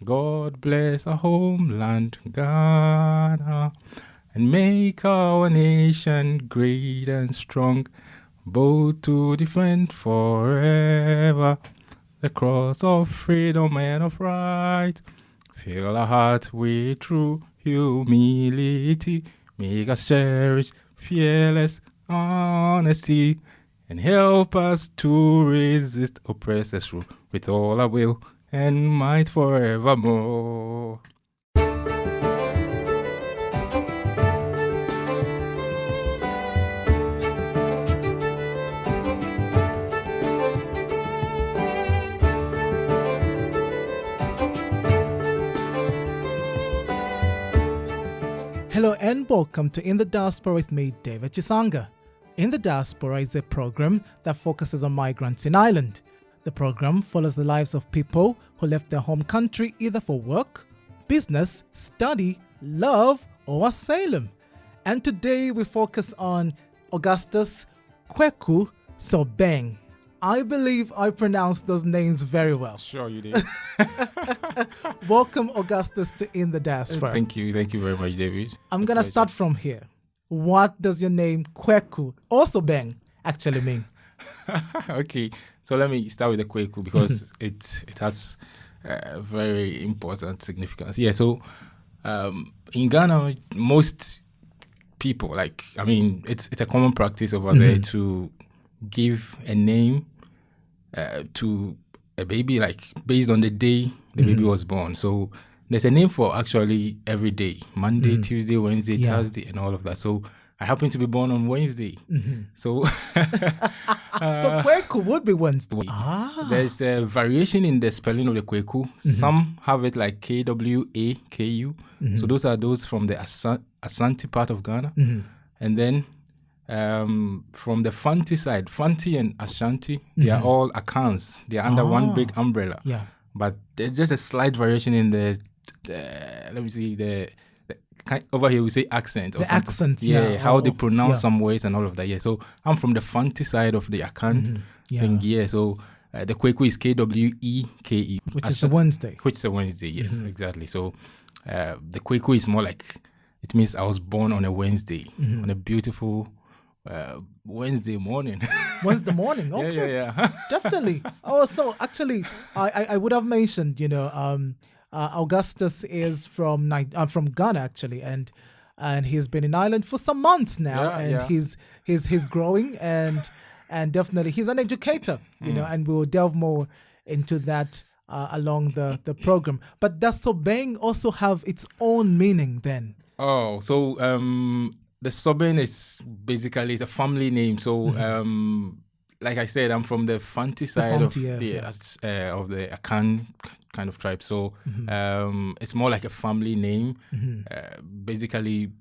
God bless our homeland, Ghana, and make our nation great and strong, bold to defend forever the cross of freedom and of right. Fill our heart with true humility, make us cherish fearless honesty, and help us to resist oppressors' rule with all our will and might forevermore. Hello and welcome to In the Diaspora with me, David Chisanga. In the Diaspora is a program that focuses on migrants in Ireland. The program follows the lives of people who left their home country either for work, business, study, love, or asylum. And today we focus on Augustus Kweku Sobeng. I believe I pronounced those names very well. Sure you did. Welcome, Augustus, to In the Diaspora. Thank you very much, David. I'm going to start from here. What does your name Kweku or Sobeng actually mean? Okay, so let me start with the Kweku because it has very important significance. Yeah, so in Ghana, most people, it's a common practice over there to give a name to a baby, based on the day the baby was born. So there's a name for actually every day: Monday, Tuesday, Wednesday, Thursday, and all of that. So I happen to be born on Wednesday. So so Kweku would be Wednesday. There's a variation in the spelling of the Kweku. Some have it like Kwaku. So those from the Asante part of Ghana. And then from the Fanti side, Fanti and Ashanti, they are all Akans. They are under one big umbrella. Yeah. But there's just a slight variation in the over here we say accent. Or the something. accents, how they pronounce some words and all of that. Yeah, so I'm from the Fanti side of the Akan thing. Yeah, so the Kweku is Kweke, which is a Wednesday. Which is a Wednesday, yes, exactly. So the Kweku is more like, it means I was born on a Wednesday, on a beautiful Wednesday morning. Wednesday morning, okay. Yeah. Definitely. Oh, so actually, I would have mentioned, Augustus is from Ghana actually, and he's been in Ireland for some months now, he's growing and definitely he's an educator, and we'll delve more into that along the program. But does Sobeng also have its own meaning then? Oh, so the Sobeng is basically it's a family name. So like I said, I'm from the Fanti side of the Akan kind of tribe. So it's more like a family name. Basically,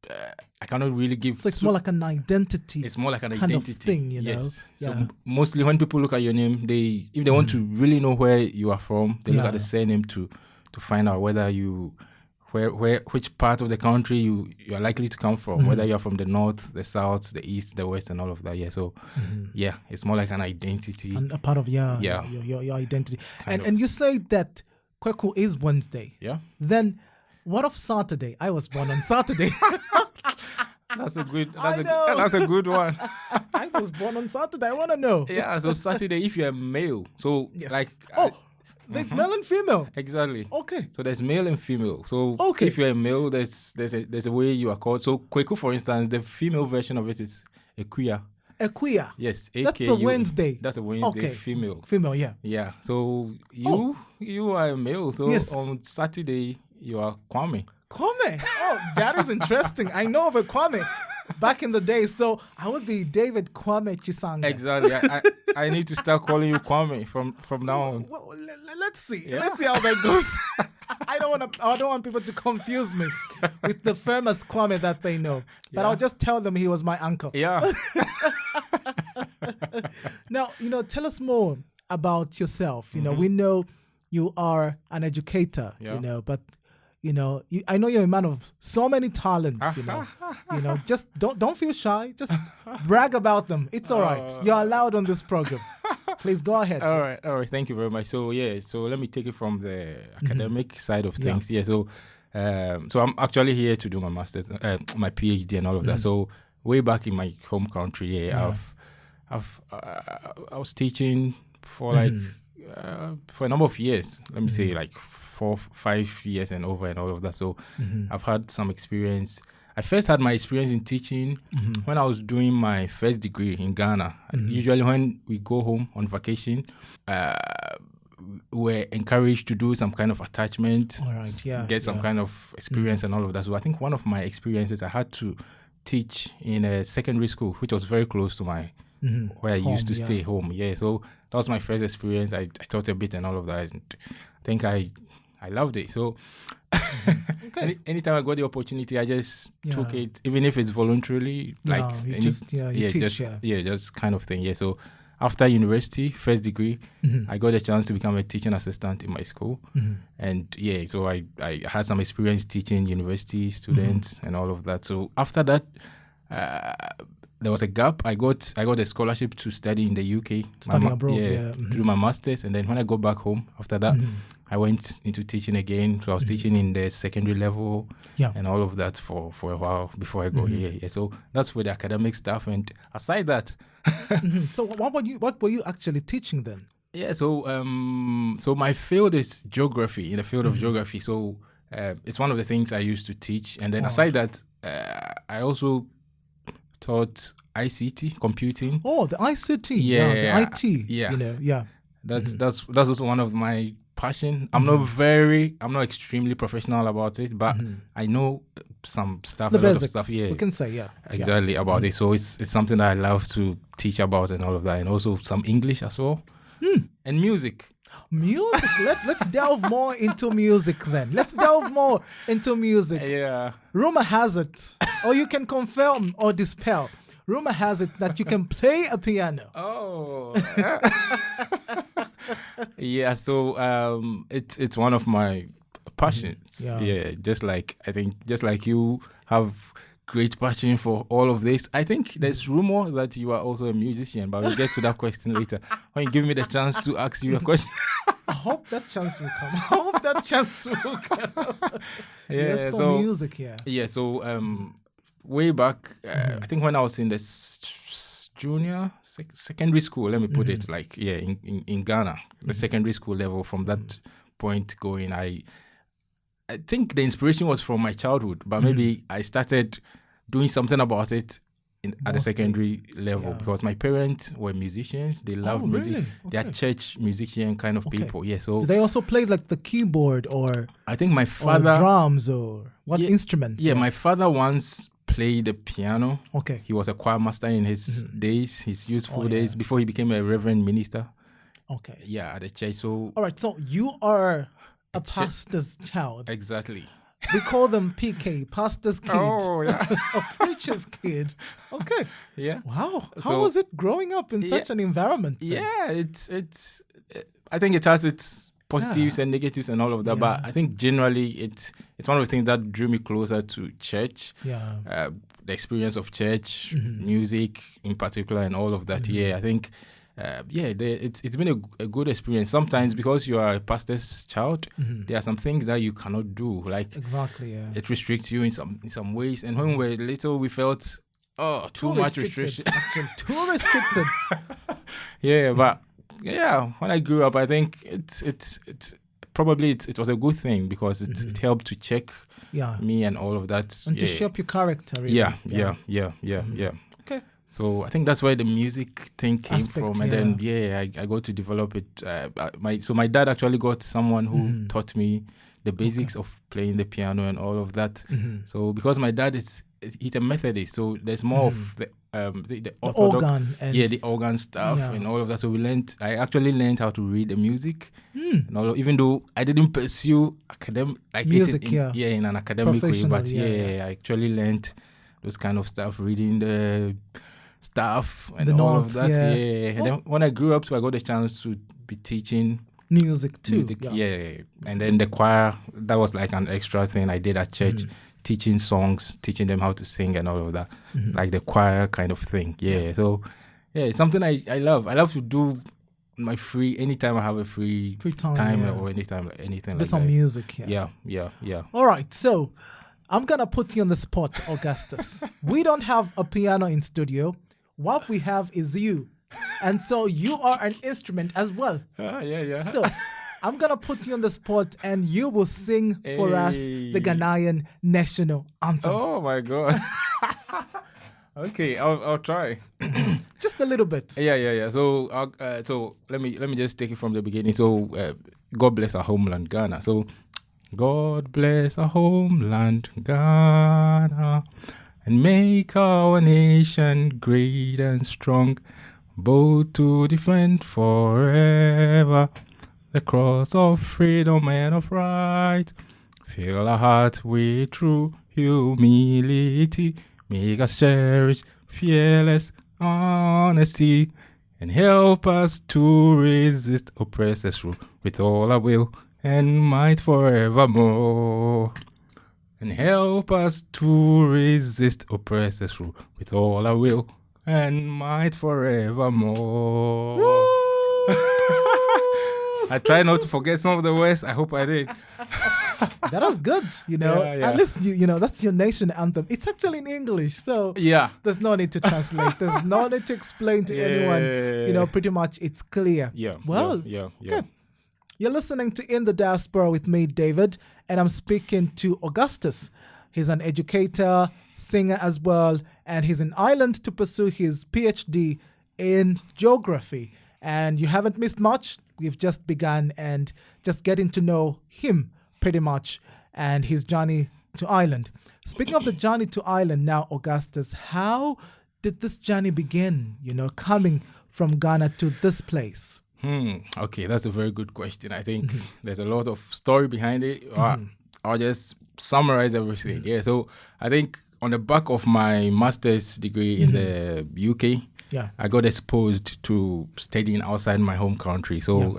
I cannot really give. So it's more like an identity. It's more like an kind identity of thing, yes. Yeah. So mostly when people look at your name, if they want to really know where you are from, they look at the surname to find out whether which part of the country you are likely to come from, whether you're from the north, the south, the east, the west, and all of that. Yeah, so it's more like an identity and a part of your identity. And you say that Kweku is Wednesday. Yeah. Then what of Saturday? I was born on Saturday. That's a good one. I was born on Saturday. I want to know. Yeah, so Saturday, if you're a male, so there's male and female. Exactly. Okay. So there's male and female. So if you're a male, there's a way you are called. So Kweku, for instance, the female version of it is Ekuya. Ekuya. Yes. That's a Wednesday. That's a Wednesday. Female. Female, yeah. Yeah. So you are a male. So on Saturday you are Kwame. Kwame. Oh, that is interesting. I know of a Kwame. Back in the day, so I would be David Kwame Chisanga. Exactly. I need to start calling you Kwame from now on. Well, let's see. Yeah. Let's see how that goes. I don't want people to confuse me with the famous Kwame that they know. But I'll just tell them he was my uncle. Yeah. Now, tell us more about yourself. We know you are an educator, but I know you're a man of so many talents, just don't feel shy. Just brag about them. It's all right. You're allowed on this program. Please go ahead. All right. Thank you very much. So let me take it from the academic side of things. So I'm actually here to do my master's, my PhD, and all of that. So way back in my home country, I was teaching for like for a number of years. Let me say like 4-5 years and over and all of that. So I've had some experience. I first had my experience in teaching when I was doing my first degree in Ghana. Usually when we go home on vacation, we're encouraged to do some kind of attachment, get some kind of experience and all of that. So I think one of my experiences, I had to teach in a secondary school, which was very close to my where I used to stay home. So that was my first experience. I taught a bit and all of that. And I think I loved it. So anytime I got the opportunity, I just took it, even if it's voluntarily, just kind of thing. So after university, first degree, I got a chance to become a teaching assistant in my school. And so I had some experience teaching university students and all of that. So after that, there was a gap. I got a scholarship to study in the UK. Study abroad, to do my master's. And then when I got back home after that, I went into teaching again. So I was teaching in the secondary level and all of that for a while before I go here. So that's for the academic stuff. And aside that, so what were you actually teaching then? So my field is geography. In the field of geography, so it's one of the things I used to teach. And then aside that, I also taught ICT, computing. Oh, the ICT, the IT. That's also one of my passion. I'm not extremely professional about it, but I know some stuff, the a basics, lot of stuff. we can say, exactly about it. So it's something that I love to teach about and all of that, and also some English as well, and music. Music. Let's delve more into music then. Rumor has it, or you can confirm or dispel. Rumor has it that you can play a piano. Oh. So it's one of my passions. Just like you have great passion for all of this. I think there's rumor that you are also a musician, but we'll get to that question later. When you give me the chance to ask you a question. I hope that chance will come. For music, So way back, I think when I was in the junior secondary school, let me put it like in Ghana, the secondary school level. From that point going, I think the inspiration was from my childhood, but maybe I started doing something about it at the secondary level because my parents were musicians. They loved music. Really? They are church musician kind of people. So do they also play like the keyboard or I think my father or drums or what instruments? My father once played the piano. Okay. He was a choir master in his days, his youthful days, before he became a reverend minister. Okay. At the church. So all right. So you are a pastor's child. Exactly. We call them PK, pastor's kid. Oh, yeah. A preacher's kid. Okay. Yeah. Wow. How was it growing up in such an environment? Then? It's I think it has its positives and negatives and all of that, but I think generally it's one of the things that drew me closer to church. The experience of church, music in particular, and all of that. I think it's been a good experience. Sometimes because you are a pastor's child, there are some things that you cannot do. Like it restricts you in some ways. And when we were little, we felt too much restriction. Actually, too restricted. But when I grew up, I think it's probably it was a good thing because it helped to check me and all of that, and to shape your character. Really. Okay. So I think that's where the music thing came from, and then I got to develop it. My dad actually got someone who taught me the basics of playing the piano and all of that. So because my dad he's a Methodist, so there's more of the organ and the organ stuff and all of that. So I actually learned how to read the music, and all, even though I didn't pursue academic music in an academic way, but I actually learned those kind of stuff, reading the stuff and all notes, of that. And then when I grew up, so I got a chance to be teaching music too. And then the choir, that was like an extra thing I did at church, teaching songs, teaching them how to sing and all of that, like the choir kind of thing. So it's something I love. I love to do anytime I have a free time or anything do like some that. music. Yeah. All right, so I'm gonna put you on the spot, Augustus. We don't have a piano in studio. What we have is you, and so you are an instrument as well. Yeah. So I'm gonna put you on the spot, and you will sing for us the Ghanaian national anthem. Oh my God. Okay, I'll try. Just a little bit. Yeah. So let me just take it from the beginning. So God bless our homeland, Ghana. So God bless our homeland, Ghana, and make our nation great and strong, both to defend forever the cross of freedom and of right. Fill our heart with true humility. Make us cherish fearless honesty, and help us to resist oppressors' rule with all our will and might forevermore. And help us to resist oppressors' rule with all our will and might forevermore. I try not to forget some of the words. I hope I did. That was good, Yeah. At least, that's your nation anthem. It's actually in English, so there's no need to translate. There's no need to explain to anyone. Pretty much it's clear. Yeah. Well, good. You're listening to In the Diaspora with me, David, and I'm speaking to Augustus. He's an educator, singer as well, and he's in Ireland to pursue his PhD in geography. And you haven't missed much. We've just begun and just getting to know him pretty much and his journey to Ireland. Speaking of the journey to Ireland now, Augustus, how did this journey begin, coming from Ghana to this place? Okay, that's a very good question. I think there's a lot of story behind it. I'll just summarize everything. Yeah, so I think on the back of my master's degree in the UK, I got exposed to studying outside my home country. So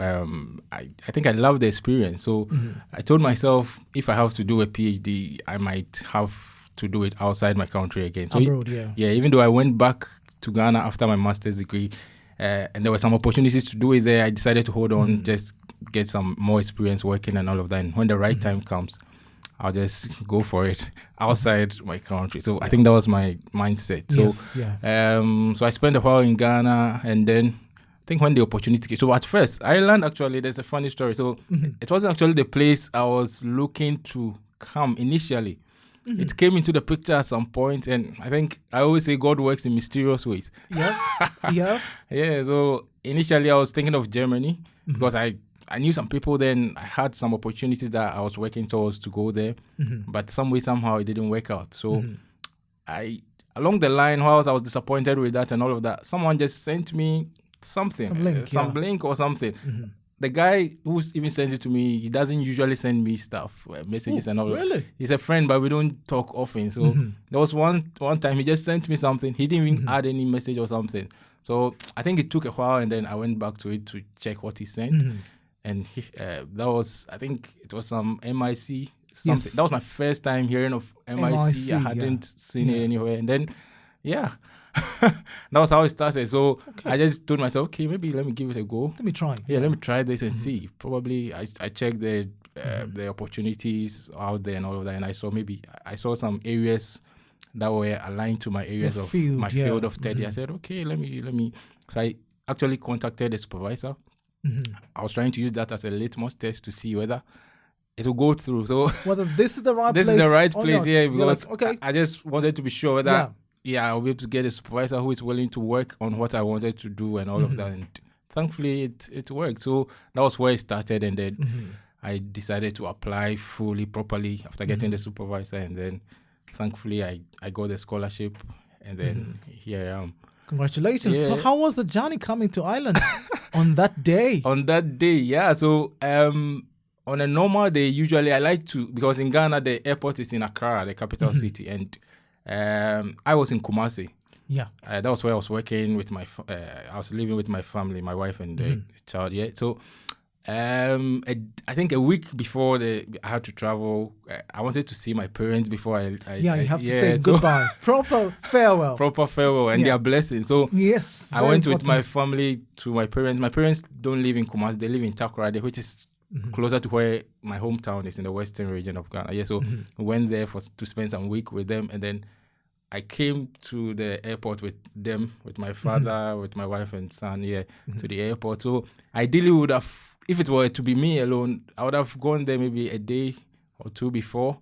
I think I loved the experience. So I told myself, if I have to do a PhD, I might have to do it outside my country again. So abroad, even though I went back to Ghana after my master's degree, and there were some opportunities to do it there, I decided to hold on, just get some more experience working and all of that. And when the right time comes, I'll just go for it outside my country. So I think that was my mindset. So, so I spent a while in Ghana, and then I think when the opportunity came. So at first, Ireland, actually, there's a funny story. So it wasn't actually the place I was looking to come initially. It came into the picture at some point, and I think I always say God works in mysterious ways. Yeah. So initially I was thinking of Germany because I knew some people then. I had some opportunities that I was working towards to go there, but somehow it didn't work out. So along the line, whilst I was disappointed with that and all of that, someone just sent me something, some link or something. The guy who's even sent it to me, he doesn't usually send me stuff, messages and all really? that. He's a friend, but we don't talk often. So there was one time he just sent me something. He didn't even add any message or something. So I think it took a while, and then I went back to it to check what he sent. And that was, I think it was some MIC something. Yes. That was my first time hearing of MIC. I hadn't seen it anywhere. And then, that was how it started. So I just told myself, okay, maybe let me give it a go. Let me try. Let me try this and see. Probably I checked the opportunities out there and all of that, and I saw some areas that were aligned to my areas of my field of study. I said, okay, let me. So I actually contacted the supervisor. I was trying to use that as a litmus test to see whether it will go through. So whether this is the right place. This is the right place, because I just wanted to be sure whether I'll be able to get a supervisor who is willing to work on what I wanted to do and all of that. And thankfully, it worked. So that was where it started, and then I decided to apply fully, properly after getting the supervisor, and then thankfully I got the scholarship, and then here I am. Congratulations. So how was the journey coming to Ireland on that day? So on a normal day, usually I like to, because in Ghana, the airport is in Accra, the capital city, and I was in Kumasi. That was where I was working with I was living with my family, my wife and the child. So I think a week before I had to travel, I wanted to see my parents before I you have to say goodbye. Proper farewell. Proper farewell and their blessing. So yes, I went with my family to my parents. My parents don't live in Kumasi, they live in Takoradi, which is closer to where my hometown is in the western region of Ghana. Yeah, so we went there to spend some week with them, and then I came to the airport with them, with my father, with my wife and son, to the airport. So ideally would have, if it were to be me alone, I would have gone there maybe a day or two before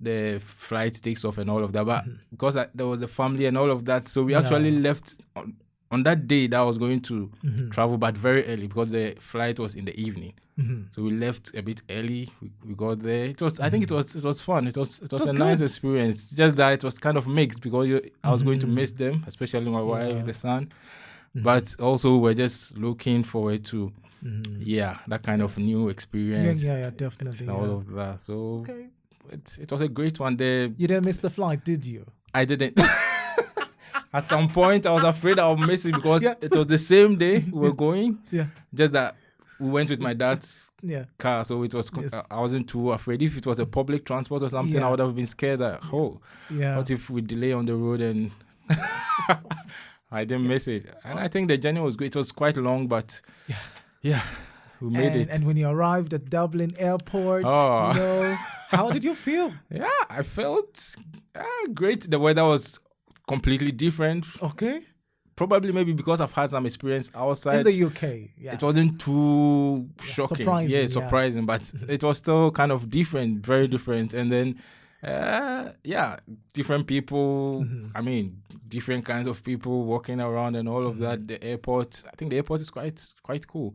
the flight takes off and all of that. But because there was a family and all of that, so we actually left on that day that I was going to travel, but very early because the flight was in the evening. So we left a bit early. We got there. It was, I think it was fun. It was a nice experience. Just that it was kind of mixed because I was going to miss them, especially my wife, the son. But also we're just looking forward to that kind of new experience. Yeah, definitely. And all of that. So it was a great one there. You didn't miss the flight, did you? I didn't. At some point, I was afraid I would miss it because it was the same day we were going. Yeah. Just that we went with my dad's car, so it was. I wasn't too afraid. If it was a public transport or something, I would have been scared that what if we delay on the road and I didn't miss it. And I think the journey was good. It was quite long, but we made it. And when you arrived at Dublin Airport, how did you feel? Yeah, I felt great. The weather was completely different. Okay. Probably maybe because I've had some experience outside. In the UK, it wasn't too shocking. Surprising, but it was still kind of different, very different. And then, different people. I mean, different kinds of people walking around and all of that. The airport, I think the airport is quite cool.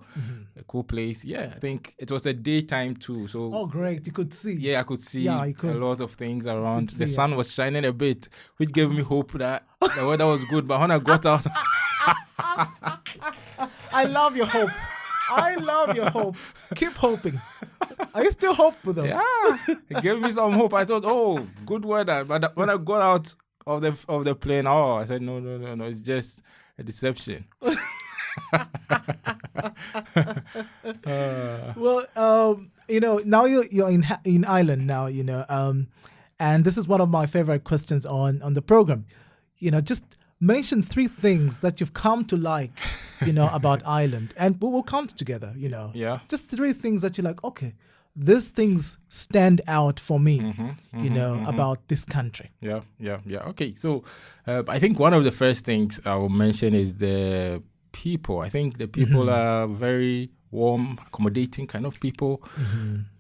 A cool place. Yeah, I think it was a daytime too. So great, you could see. Yeah, I could see a lot of things around. The sun was shining a bit, which gave me hope that the weather was good. But when I got out, I love your hope. I love your hope. Keep hoping. Are you still hopeful though? Yeah, it gave me some hope. I thought, good weather. But when I got out of the plane, I said, no, it's just a deception. Well, now you're in Ireland now, and this is one of my favorite questions on the program. Just mention 3 things that you've come to like, about Ireland, and we'll count together, Yeah. Just 3 things that you're like, okay, these things stand out for me, about this country. Yeah. Okay, so I think one of the first things I will mention is the people. I think the people are very warm, accommodating kind of people.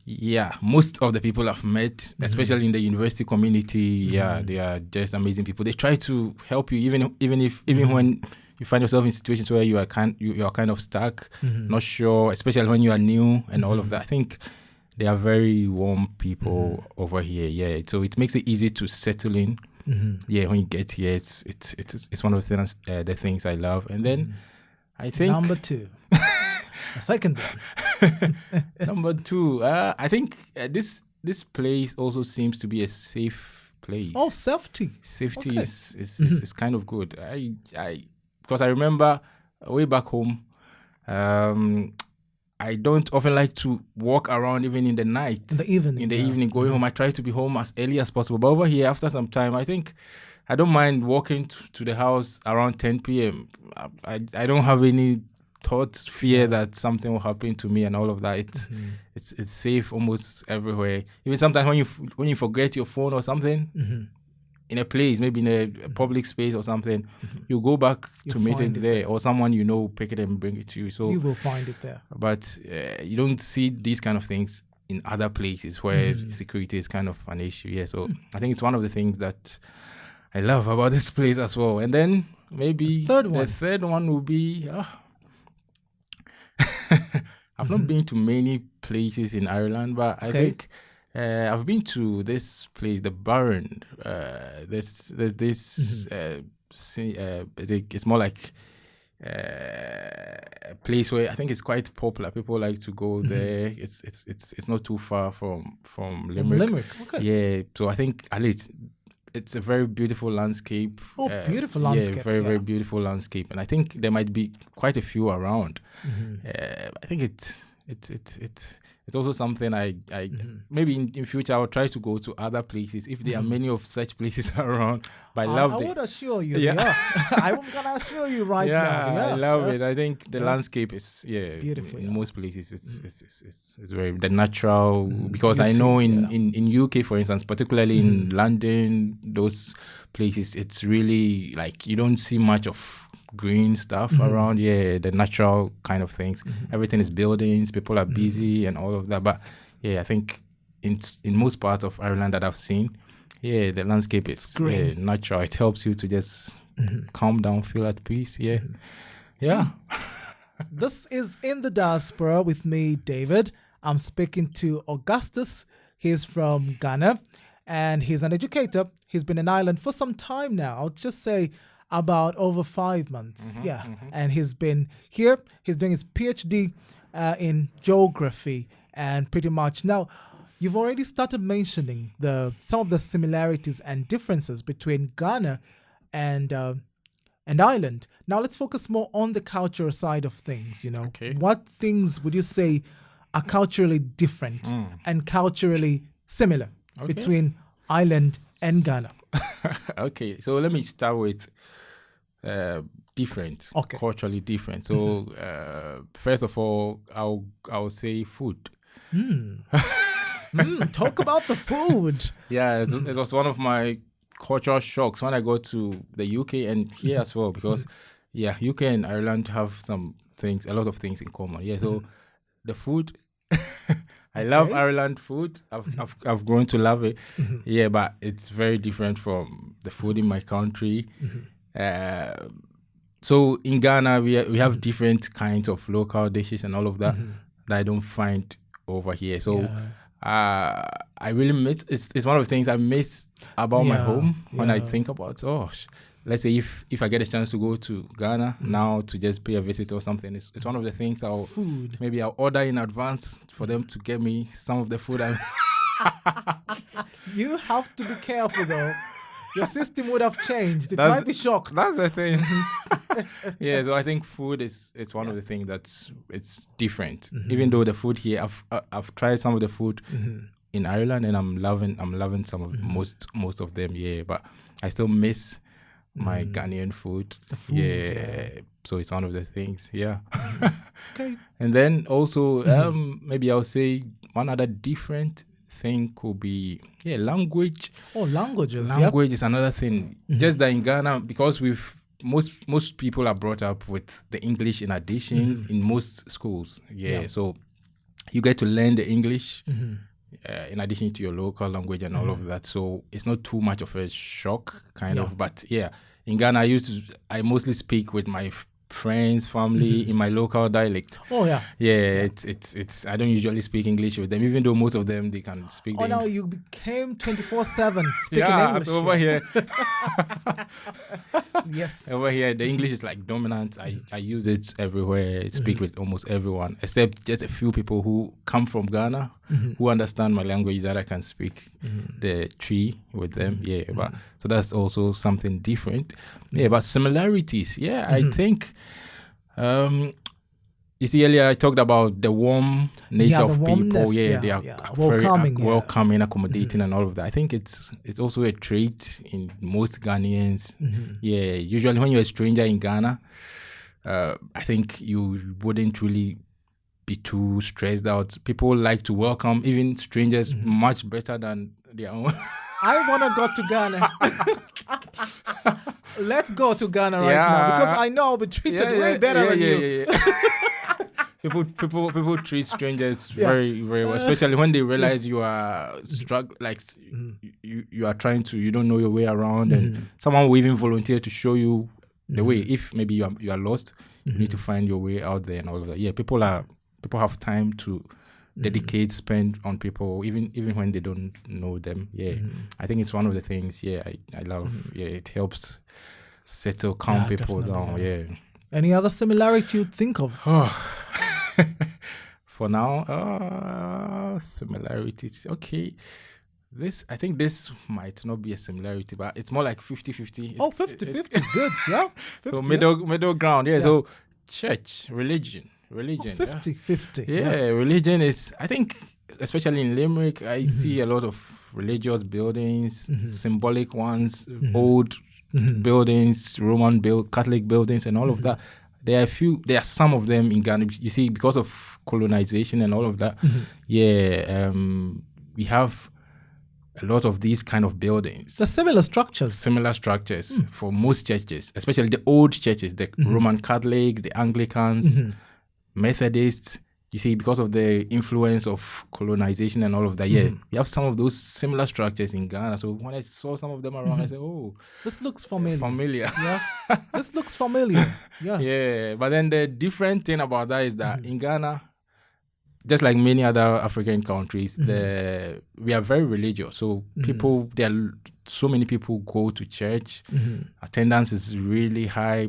Yeah, most of the people I've met, especially in the university community, they are just amazing people. They try to help you, even when you find yourself in situations where you are kind of stuck, not sure, especially when you are new and all of that. I think they are very warm people over here. Yeah, so it makes it easy to settle in. Yeah, when you get here, it's one of the things I love. And then I think number 2. The second one. Number 2, I think this place also seems to be a safe place. Oh, safety is kind of good. Because I remember way back home, I don't often like to walk around even in the night. In the evening going home. I try to be home as early as possible. But over here, after some time, I think I don't mind walking to the house around 10 p.m. I don't have any thoughts, fear that something will happen to me and all of that. It's safe almost everywhere. Even sometimes when you forget your phone or something in a place, maybe in a public space or something, you go back to meet it there, or someone pick it and bring it to you. So you will find it there. But you don't see these kind of things in other places where security is kind of an issue. Yeah, so I think it's one of the things that I love about this place as well. And then maybe the third one will be I've not been to many places in Ireland, but I think I've been to this place, the Barron. There's this. It's more like a place where I think it's quite popular. People like to go there. It's not too far from Limerick. Okay. Yeah, so I think at least it's a very beautiful landscape. Beautiful landscape. Yeah, very beautiful landscape. And I think there might be quite a few around. I think it's also something I maybe in future I'll try to go to other places if there are many of such places around. But I would assure you they are. I'm gonna assure you right now. Yeah, I love it. I think the landscape is it's beautiful. In most places, it's very the natural because I know in UK, for instance, particularly in London, those places, it's really like you don't see much of green stuff around. The natural kind of things. Everything is buildings. People are busy and all of that. But I think in most parts of Ireland that I've seen, the landscape is natural. It helps you to just calm down, feel at peace. This is In the Diaspora with me, David. I'm speaking to Augustus. He's from Ghana and he's an educator. He's been in Ireland for some time now. I'll just say about over 5 months. And he's been here. He's doing his PhD in geography and pretty much now you've already started mentioning some of the similarities and differences between Ghana and Ireland. Now let's focus more on the cultural side of things. What things would you say are culturally different and culturally similar between Ireland and Ghana? Okay, so let me start with different, culturally different. So first of all, I'll say food. Talk about the food. It was one of my cultural shocks when I go to the UK and here as well because UK and Ireland have a lot of things in common. So the food, I love Ireland food. I've grown to love it. But it's very different from the food in my country. So in Ghana, we have different kinds of local dishes and all of that that I don't find over here. So I really miss. It's one of the things I miss about my home when I think about. Let's say if I get a chance to go to Ghana now to just pay a visit or something, it's one of the things I'll order in advance for them to get me some of the food. You have to be careful though. Your system would have changed. It might be shocked. That's the thing. So I think food is one of the things it's different. Even though the food here, I've tried some of the food in Ireland and I'm loving some of most of them. But I still miss my Ghanaian food. The food. So it's one of the things. Okay. And then also maybe I'll say one other different thing could be language. Languages. Language is another thing. Just that in Ghana, because most people are brought up with the English in addition in most schools. So you get to learn the English in addition to your local language and all of that. So it's not too much of a shock, kind of. But in Ghana, I mostly speak with my friends, family in my local dialect. It's I don't usually speak English with them, even though most of them they can speak. Now you became 24/7 speaking English. Over here. Yes. Over here, the English is like dominant. I use it everywhere. I speak with almost everyone, except just a few people who come from Ghana who understand my language that I can speak the tree with them. But so that's also something different. But similarities. I think. You see, earlier I talked about the warm nature of people. They are welcoming, very welcoming, accommodating, and all of that. I think it's also a trait in most Ghanaians. Usually when you're a stranger in Ghana, I think you wouldn't really be too stressed out. People like to welcome even strangers much better than their own. I want to go to Ghana. Let's go to Ghana right now because I know I'll be treated way better than you. People treat strangers very, very well, especially when they realize you are you are trying to, you don't know your way around, and someone will even volunteer to show you the way. If maybe you are lost, you need to find your way out there and all of that. People have time to dedicate, spend on people, even when they don't know them. I think it's one of the things. I love. It helps calm people down. Any other similarity you'd think of? For now, similarities. Okay. I think this might not be a similarity, but it's more like 50-50. 50-50 is good. 50, so middle ground. So church, religion religion. 50-50. Yeah, religion is, I think, especially in Limerick, I see a lot of religious buildings, symbolic ones, old buildings, Roman Catholic buildings, and all of that. There are some of them in Ghana. You see, because of colonization and all of that, we have a lot of these kind of buildings. The similar structures For most churches, especially the old churches, the Roman Catholics, the Anglicans, Methodists. You see, because of the influence of colonization and all of that, we have some of those similar structures in Ghana. So when I saw some of them around, I said, "Oh, this looks familiar." Yeah, this looks familiar. Yeah, yeah. But then the different thing about that is that in Ghana, just like many other African countries, we are very religious. So so many people go to church. Attendance is really high.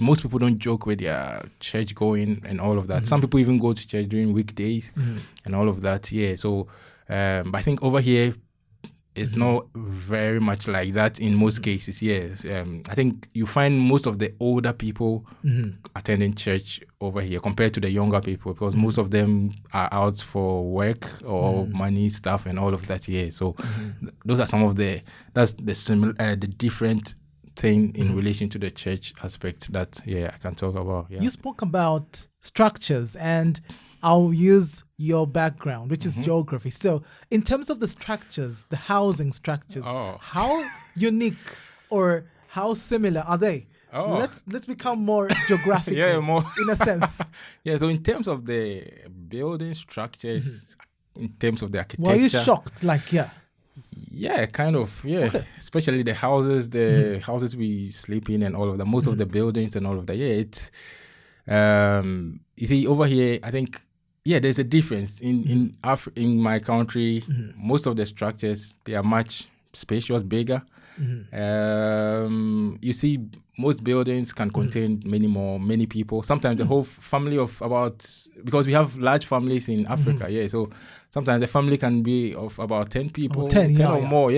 Most people don't joke with their church going and all of that. Some people even go to church during weekdays and all of that. Yeah. So, but I think over here, it's not very much like that in most cases. Yes. I think you find most of the older people attending church over here compared to the younger people, because most of them are out for work or money stuff and all of that. Yeah. So those are some of that's the different thing in relation to the church aspect that I can talk about. Yeah. You spoke about structures, and I'll use your background, which is geography. So in terms of the structures, the housing structures, how unique or how similar are they? Let's become more geographical in a sense. Yeah, so in terms of the building structures, in terms of the architecture. Were you shocked? Yeah, kind of, yeah. Okay. Especially the houses, houses we sleep in and all of that. Most of the buildings and all of that. Yeah, it's, you see, over here, I think, there's a difference. In my country, most of the structures, they are much spacious, bigger. You see, most buildings can contain many people. Sometimes the whole family of because we have large families in Africa, so sometimes the family can be of about 10 people, 10 or more,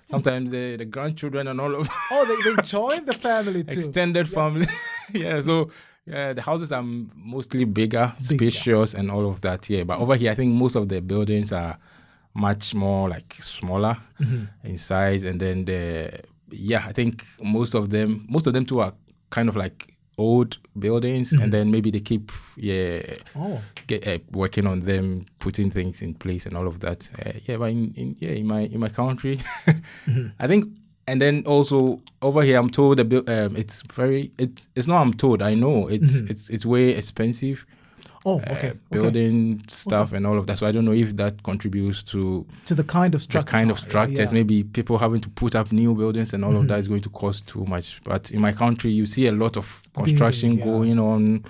Sometimes the grandchildren and all of they join the family too. Extended family. So the houses are mostly bigger, spacious and all of that, But over here, I think most of the buildings are much more like smaller in size, and then I think most of them too are kind of like old buildings, and then maybe they keep working on them, putting things in place and all of that. But in my country, I think. And then also over here, I'm told it's not. I'm told. I know it's way expensive. Building stuff and all of that. So I don't know if that contributes to the kind of structure. The kind of structures. Maybe people having to put up new buildings and all of that is going to cost too much. But in my country, you see a lot of construction going on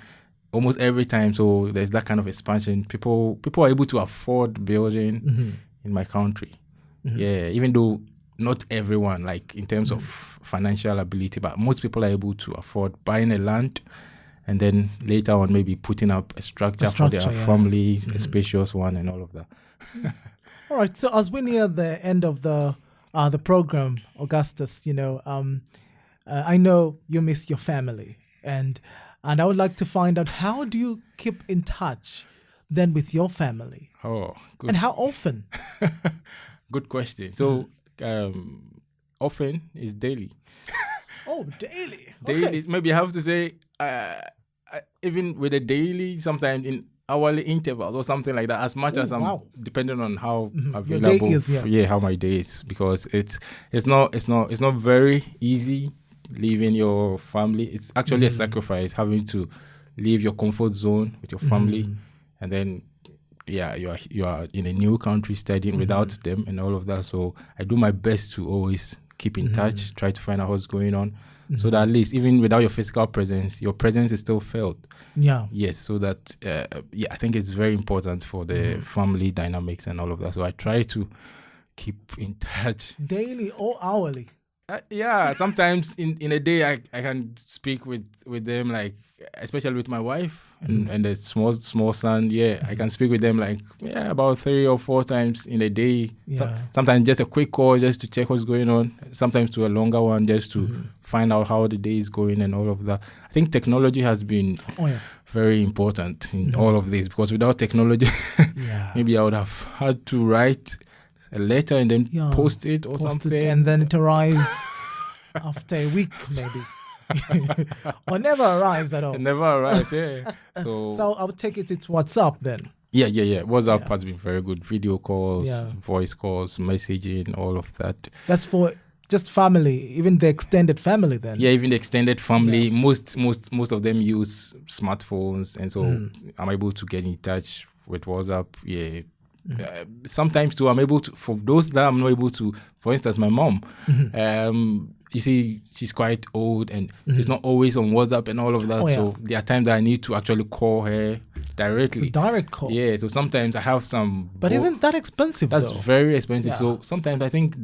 almost every time. So there's that kind of expansion. People are able to afford building in my country. Even though not everyone, like in terms of financial ability, but most people are able to afford buying a land and then later on maybe putting up a structure for their family, a spacious one and all of that. All right. So as we near the end of the program, Augustus, I know you miss your family, and I would like to find out, how do you keep in touch then with your family? Oh, good. And how often? Good question. So often is daily. Oh, daily. Daily. Okay. Maybe I have to say, even with a daily, sometimes in hourly intervals or something like that, as much as I'm depending on how available your day is, how my day is, because it's not very easy leaving your family. It's actually a sacrifice, having to leave your comfort zone with your family, and then you are in a new country studying without them and all of that. So I do my best to always keep in touch, try to find out what's going on, so that at least even without your physical presence, your presence is still felt. Yes, so that I think it's very important for the family dynamics and all of that. So I try to keep in touch daily or hourly. Yeah, sometimes in a day I can speak with them, like especially with my wife and the small son. Yeah, I can speak with them like about 3 or 4 times in a day. Sometimes just a quick call just to check what's going on. Sometimes to a longer one just to find out how the day is going and all of that. I think technology has been very important in all of this, because without technology, maybe I would have had to write a letter and then post it or something. And then it arrives after a week, maybe. Or never arrives at all. It never arrives, yeah. So I'll take it's WhatsApp then. Yeah. WhatsApp has been very good. Video calls, voice calls, messaging, all of that. That's for just family, even the extended family then. Yeah, even the extended family. Most of them use smartphones, and so I'm able to get in touch with WhatsApp. Yeah. Sometimes too, I'm able to, for those that I'm not able to, for instance, my mom, you see, she's quite old and she's not always on WhatsApp and all of that. So there are times that I need to actually call her directly. Direct call. Yeah, so sometimes I have some. But isn't that expensive? That's very expensive. So sometimes I think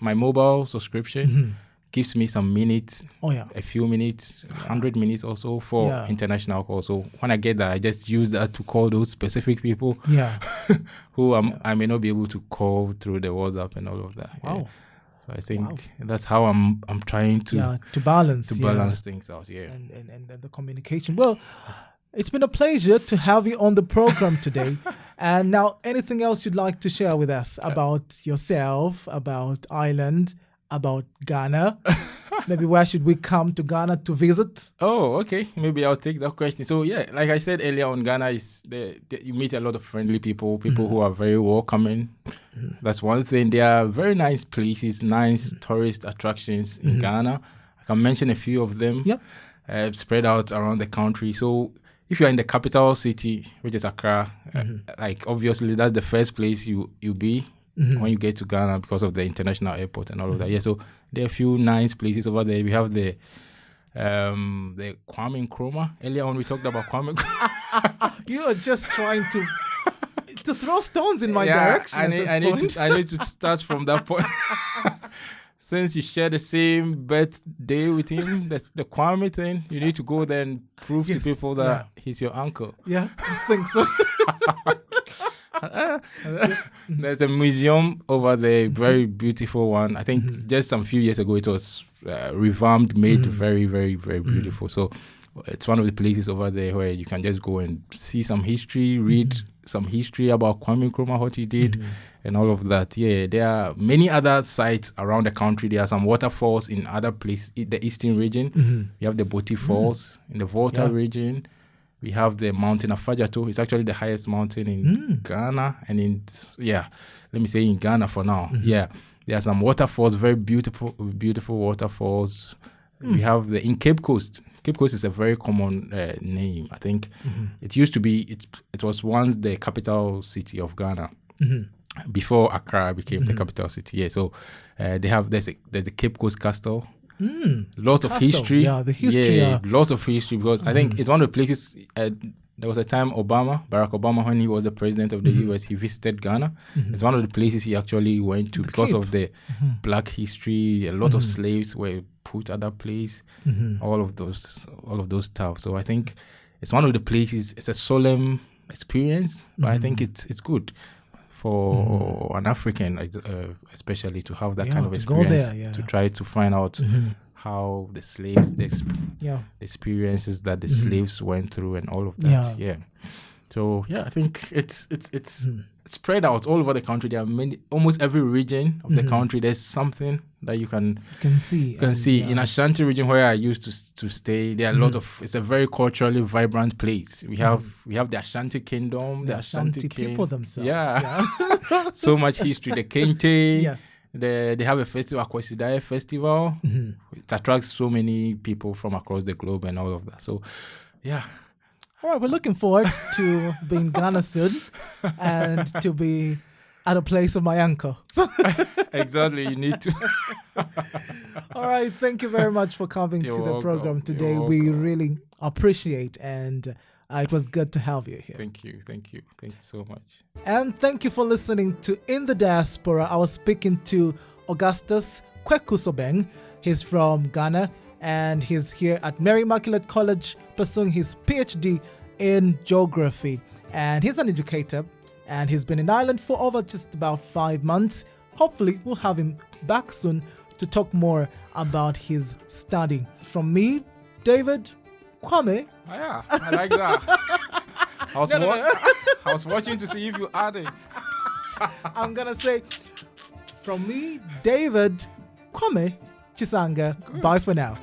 my mobile subscription gives me some minutes, a few minutes, 100 minutes or so for international calls. So when I get that, I just use that to call those specific people who I may not be able to call through the WhatsApp and all of that. Wow. Yeah. So I think that's how I'm trying to balance things out. Yeah. And the communication. Well, it's been a pleasure to have you on the program today. And now, anything else you'd like to share with us about yourself, about Ireland, about Ghana? Maybe where should we come to Ghana to visit? Oh, okay. Maybe I'll take that question. So yeah, like I said earlier on, Ghana is you meet a lot of friendly people who are very welcoming. That's one thing. There are very nice places, nice tourist attractions in Ghana. I can mention a few of them. Spread out around the country. So if you're in the capital city, which is Accra, like obviously that's the first place you be. When you get to Ghana, because of the international airport and all of that. Yeah, so there are a few nice places over there. We have the Kwame Nkrumah. Earlier on we talked about Kwame Nkrumah. You are just trying to throw stones in my direction. I need to start from that point. Since you share the same birthday with him, the Kwame thing, you need to go there and prove to people that he's your uncle. Yeah, I think so. There's a museum over there, very beautiful one. I think just some few years ago it was revamped, made very, very, very beautiful. So it's one of the places over there where you can just go and see some history, read some history about Kwame Nkrumah, what he did, and all of that. Yeah, there are many other sites around the country. There are some waterfalls in other places, in the eastern region. You have the Boti Falls in the Volta region. We have the mountain of Fajato. It's actually the highest mountain in Ghana. And let me say in Ghana for now. Yeah, there are some waterfalls, very beautiful waterfalls. We have in Cape Coast. Cape Coast is a very common name. I think it used to be, it was once the capital city of Ghana before Accra became the capital city. Yeah, so there's the Cape Coast Castle. Lots of history. Yeah, the history. Lots of history, because I think it's one of the places. There was a time Barack Obama, when he was the president of the US, he visited Ghana. It's one of the places he actually went to because of the black history. A lot of slaves were put at that place. All of those stuff. So I think it's one of the places. It's a solemn experience, but I think it's good for an African, especially, to have that kind of experience, to try to find out how the slaves, the experiences that the slaves went through and all of that. So I think it's spread out all over the country. There are almost every region of the country. There's something that you can see. In Ashanti region, where I used to stay, there are a lot of. It's a very culturally vibrant place. We have the Ashanti Kingdom, the Ashanti people themselves. So much history. The Kente. They have a festival, Akwesidaye Festival. It attracts so many people from across the globe and all of that. So, all right, we're looking forward to being in Ghana soon and to be at a place of my uncle. Exactly, you need to. All right, thank you very much for coming to the program today. We really appreciate, and it was good to have you here. Thank you so much. And thank you for listening to In the Diaspora. I was speaking to Augustus Kweku Sobeng. He's from Ghana and he's here at Mary Immaculate College pursuing his PhD in geography. And he's an educator and he's been in Ireland for over just about 5 months. Hopefully, we'll have him back soon to talk more about his study. From me, David Kwame. Oh, yeah, I like that. I was watching to see if you added. I'm going to say, from me, David Kwame Chisanga. Bye for now.